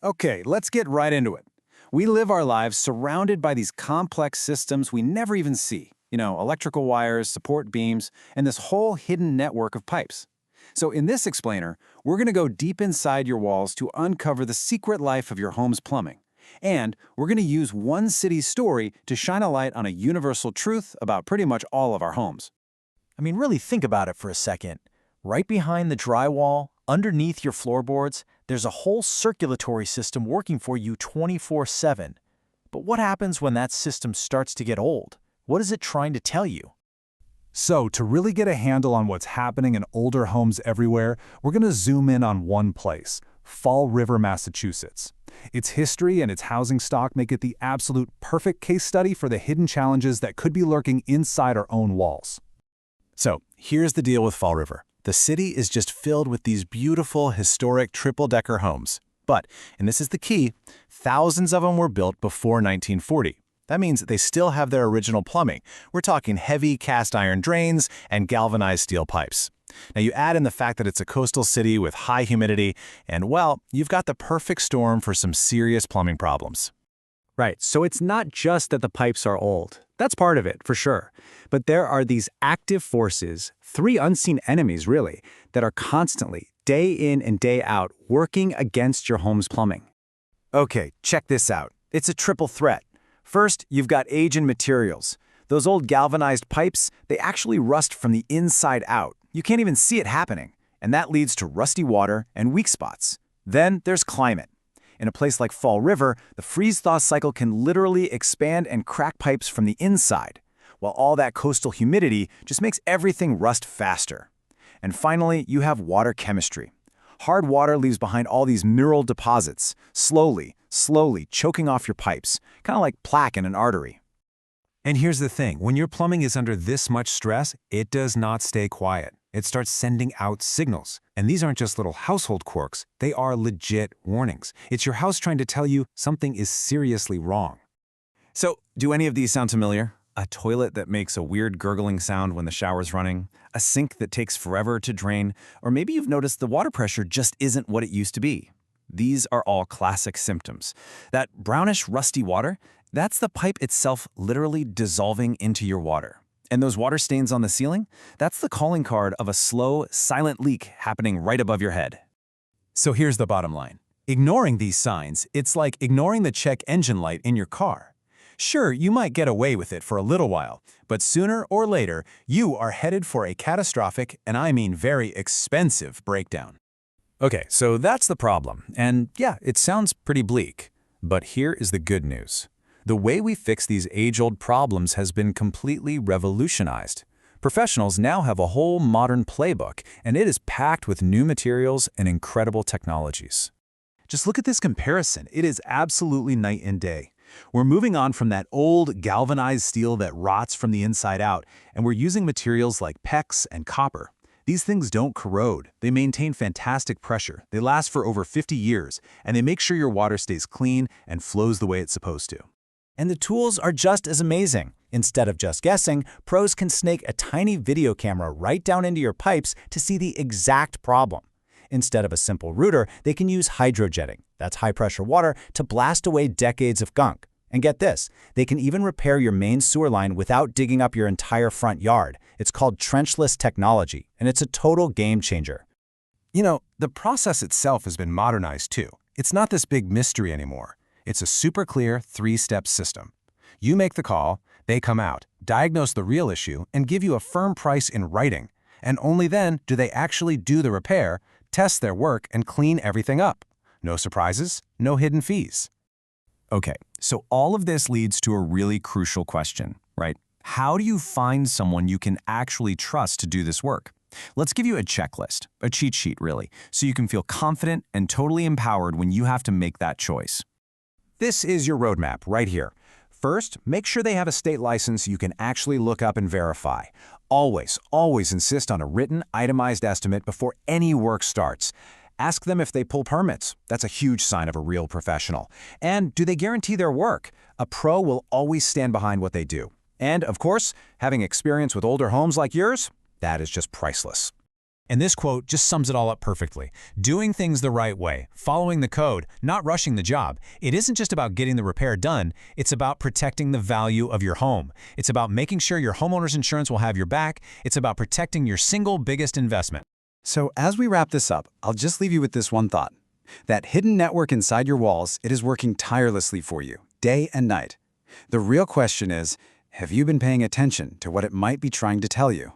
Okay, let's get right into it. We live our lives surrounded by these complex systems we never even see. Electrical wires, support beams, and this whole hidden network of pipes. So in this explainer, we're going to go deep inside your walls to uncover the secret life of your home's plumbing. And we're going to use one city's story to shine a light on a universal truth about pretty much all of our homes. I mean, really think about it for a second. Right behind the drywall, underneath your floorboards, there's a whole circulatory system working for you 24/7. But what happens when that system starts to get old? What is it trying to tell you? So, to really get a handle on what's happening in older homes everywhere, we're going to zoom in on one place, Fall River, Massachusetts. Its history and its housing stock make it the absolute perfect case study for the hidden challenges that could be lurking inside our own walls. So, here's the deal with Fall River. The city is just filled with these beautiful, historic triple-decker homes. But, and this is the key, thousands of them were built before 1940. That means they still have their original plumbing. We're talking heavy cast iron drains and galvanized steel pipes. Now you add in the fact that it's a coastal city with high humidity, and well, you've got the perfect storm for some serious plumbing problems. Right, so it's not just that the pipes are old. That's part of it, for sure. But there are these active forces, three unseen enemies really, that are constantly, day in and day out, working against your home's plumbing. Okay, check this out. It's a triple threat. First, you've got age and materials. Those old galvanized pipes, they actually rust from the inside out. You can't even see it happening, and that leads to rusty water and weak spots. Then there's climate. In a place like Fall River, the freeze-thaw cycle can literally expand and crack pipes from the inside, while all that coastal humidity just makes everything rust faster. And finally, you have water chemistry. Hard water leaves behind all these mineral deposits, slowly choking off your pipes, kind of like plaque in an artery. And here's the thing, when your plumbing is under this much stress, it does not stay quiet. It starts sending out signals. And these aren't just little household quirks, they are legit warnings. It's your house trying to tell you something is seriously wrong. So, do any of these sound familiar? A toilet that makes a weird gurgling sound when the shower's running, a sink that takes forever to drain, or maybe you've noticed the water pressure just isn't what it used to be. These are all classic symptoms. That brownish, rusty water, that's the pipe itself literally dissolving into your water. And those water stains on the ceiling, that's the calling card of a slow, silent leak happening right above your head. So here's the bottom line. Ignoring these signs, it's like ignoring the check engine light in your car. Sure, you might get away with it for a little while, but sooner or later, you are headed for a catastrophic, and I mean very expensive, breakdown. Okay, so that's the problem, and yeah, it sounds pretty bleak. But here is the good news. The way we fix these age-old problems has been completely revolutionized. Professionals now have a whole modern playbook, and it is packed with new materials and incredible technologies. Just look at this comparison. It is absolutely night and day. We're moving on from that old galvanized steel that rots from the inside out, and we're using materials like PEX and copper. These things don't corrode. They maintain fantastic pressure. They last for over 50 years, and they make sure your water stays clean and flows the way it's supposed to. And the tools are just as amazing. Instead of just guessing, pros can snake a tiny video camera right down into your pipes to see the exact problem. Instead of a simple router, they can use hydrojetting, that's high-pressure water, to blast away decades of gunk. And get this, they can even repair your main sewer line without digging up your entire front yard. It's called trenchless technology, and it's a total game changer. You know, the process itself has been modernized too. It's not this big mystery anymore. It's a super clear three-step system. You make the call, they come out, diagnose the real issue, and give you a firm price in writing. And only then do they actually do the repair, test their work, and clean everything up. No surprises, no hidden fees. Okay, so all of this leads to a really crucial question, right? How do you find someone you can actually trust to do this work? Let's give you a checklist, a cheat sheet really, so you can feel confident and totally empowered when you have to make that choice. This is your roadmap right here. First, make sure they have a state license you can actually look up and verify. Always insist on a written, itemized estimate before any work starts. Ask them if they pull permits. That's a huge sign of a real professional. And do they guarantee their work? A pro will always stand behind what they do. And, of course, having experience with older homes like yours, that is just priceless. And this quote just sums it all up perfectly. Doing things the right way, following the code, not rushing the job. It isn't just about getting the repair done, it's about protecting the value of your home. It's about making sure your homeowner's insurance will have your back. It's about protecting your single biggest investment. So as we wrap this up, I'll just leave you with this one thought. That hidden network inside your walls, it is working tirelessly for you, day and night. The real question is, have you been paying attention to what it might be trying to tell you?